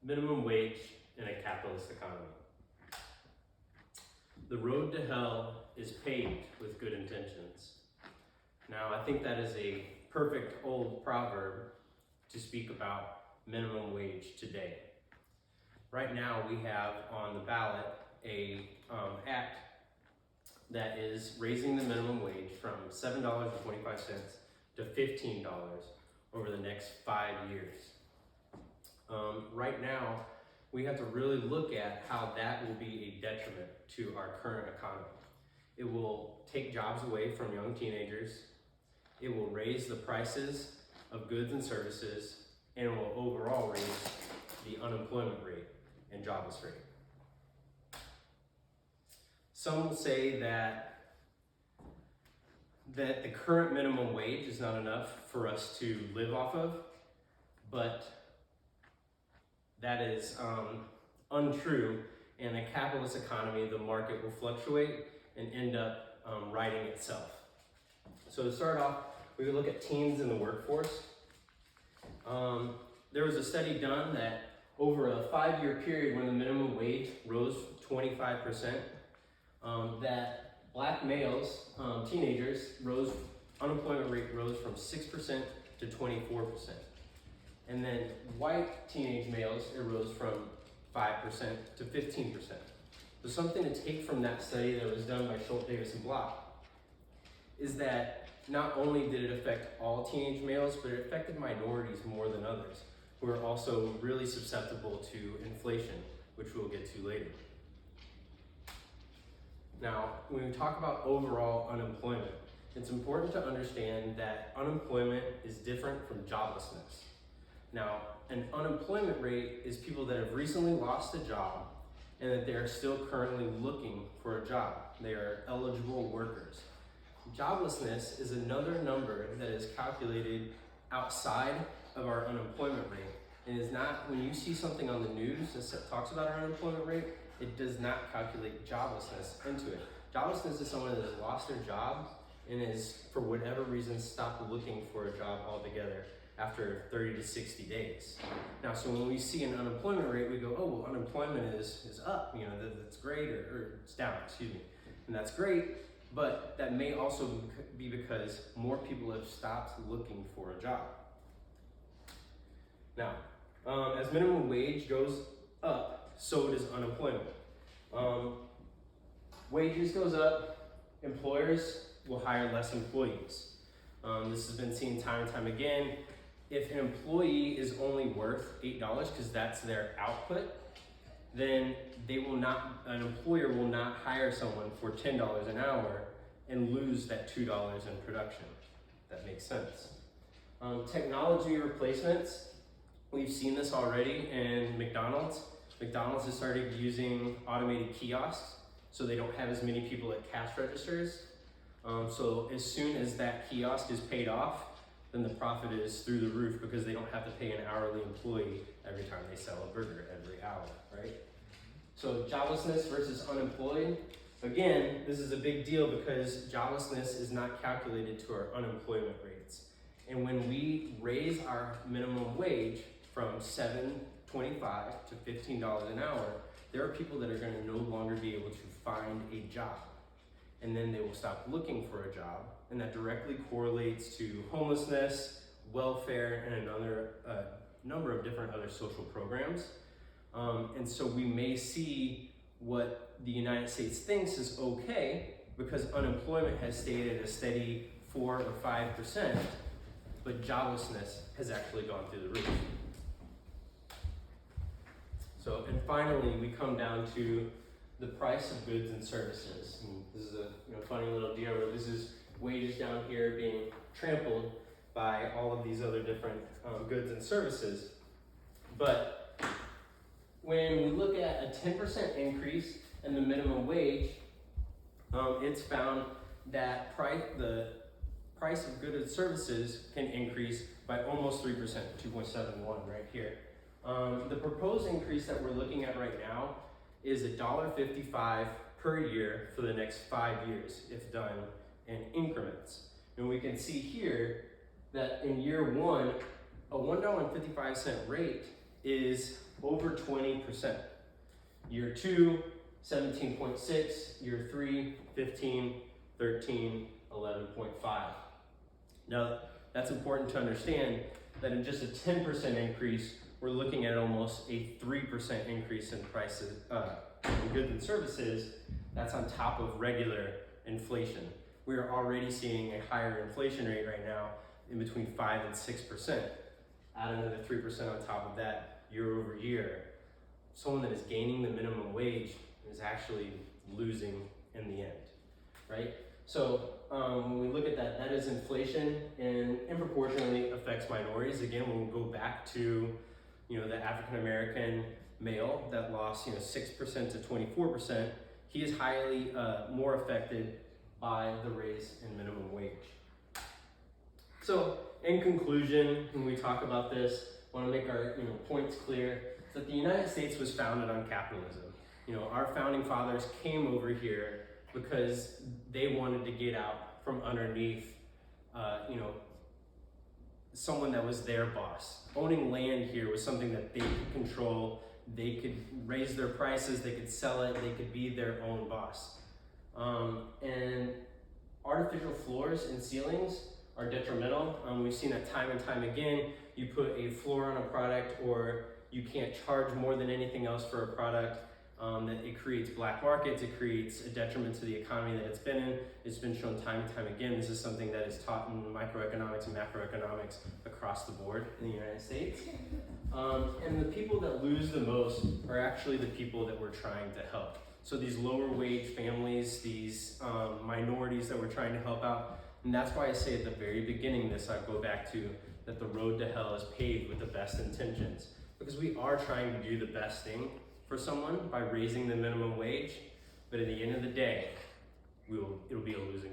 Minimum wage in a capitalist economy. The road to hell is paved with good intentions. Now, I think that is a perfect old proverb to speak about minimum wage today. Right now, we have on the ballot a act that is raising the minimum wage from $7.25 to $15 over the next 5 years. Right now, we have to really look at how that will be a detriment to our current economy. It will take jobs away from young teenagers. It will raise the prices of goods and services, and it will overall raise the unemployment rate and jobless rate. Some will say that the current minimum wage is not enough for us to live off of, but that is untrue. In a capitalist economy, the market will fluctuate and end up righting itself. So to start off, we could look at teens in the workforce. There was a study done that over a 5-year period when the minimum wage rose 25%, that black males, teenagers, unemployment rate rose from 6% to 24%. And then white teenage males, it rose from 5% to 15%. So something to take from that study that was done by Schultz, Davis, and Block is that not only did it affect all teenage males, but it affected minorities more than others, who are also really susceptible to inflation, which we'll get to later. Now, when we talk about overall unemployment, it's important to understand that unemployment is different from joblessness. Now, an unemployment rate is people that have recently lost a job and that they are still currently looking for a job. They are eligible workers. Joblessness is another number that is calculated outside of our unemployment rate. It is not, when you see something on the news that talks about our unemployment rate, it does not calculate joblessness into it. Joblessness is someone that has lost their job and is, for whatever reason, stopped looking for a job altogether after 30 to 60 days. Now, so when we see an unemployment rate, we go, oh, well, unemployment is up, that's great, or it's down, excuse me. And that's great, but that may also be because more people have stopped looking for a job. Now, as minimum wage goes up, so does unemployment. Wages goes up, employers will hire less employees. This has been seen time and time again. If an employee is only worth $8 because that's their output, then an employer will not hire someone for $10 an hour and lose that $2 in production. That makes sense. Technology replacements, we've seen this already in McDonald's. McDonald's has started using automated kiosks, so they don't have as many people at cash registers. So as soon as that kiosk is paid off, then the profit is through the roof because they don't have to pay an hourly employee every time they sell a burger every hour, right? So joblessness versus unemployed. Again, this is a big deal because joblessness is not calculated to our unemployment rates. And when we raise our minimum wage from $7.25 to $15 an hour, there are people that are going to no longer be able to find a job. And then they will stop looking for a job. And that directly correlates to homelessness, welfare, and another number of different other social programs. And so we may see what the United States thinks is okay because unemployment has stayed at a steady 4 or 5%, but joblessness has actually gone through the roof. So, and finally, we come down to the price of goods and services. And this is a funny little deal where this is wages down here being trampled by all of these other different goods and services. But when we look at a 10% increase in the minimum wage, it's found that the price of goods and services can increase by almost 3%, 2.71 right here. The proposed increase that we're looking at right now is $1.55 per year for the next 5 years, if done in increments. And we can see here that in year one, a $1.55 rate is over 20%. Year 2, 17.6, year 3, 15, 13, 11.5. Now, that's important to understand that in just a 10% increase, we're looking at almost a 3% increase in prices, in goods and services. That's on top of regular inflation. We are already seeing a higher inflation rate right now in between 5 and 6%. Add another 3% on top of that year over year. Someone that is gaining the minimum wage is actually losing in the end, right? So when we look at that, that is inflation, and disproportionately affects minorities. Again, when we go back to, the African American male that lost, 6% to 24%, he is highly more affected by the raise in minimum wage. So in conclusion, when we talk about this, I want to make our points clear that the United States was founded on capitalism. Our founding fathers came over here because they wanted to get out from underneath, someone that was their boss. Owning land here was something that they could control. They could raise their prices, they could sell it, they could be their own boss. And artificial floors and ceilings are detrimental. We've seen that time and time again. You put a floor on a product, or you can't charge more than anything else for a product, that it creates black markets, it creates a detriment to the economy that it's been in. It's been shown time and time again. This is something that is taught in microeconomics and macroeconomics across the board in the United States. And the people that lose the most are actually the people that we're trying to help. So these lower wage families, these minorities that we're trying to help out. And that's why I say at the very beginning this, I go back to that the road to hell is paved with the best intentions. Because we are trying to do the best thing for someone by raising the minimum wage, but at the end of the day, it'll be a losing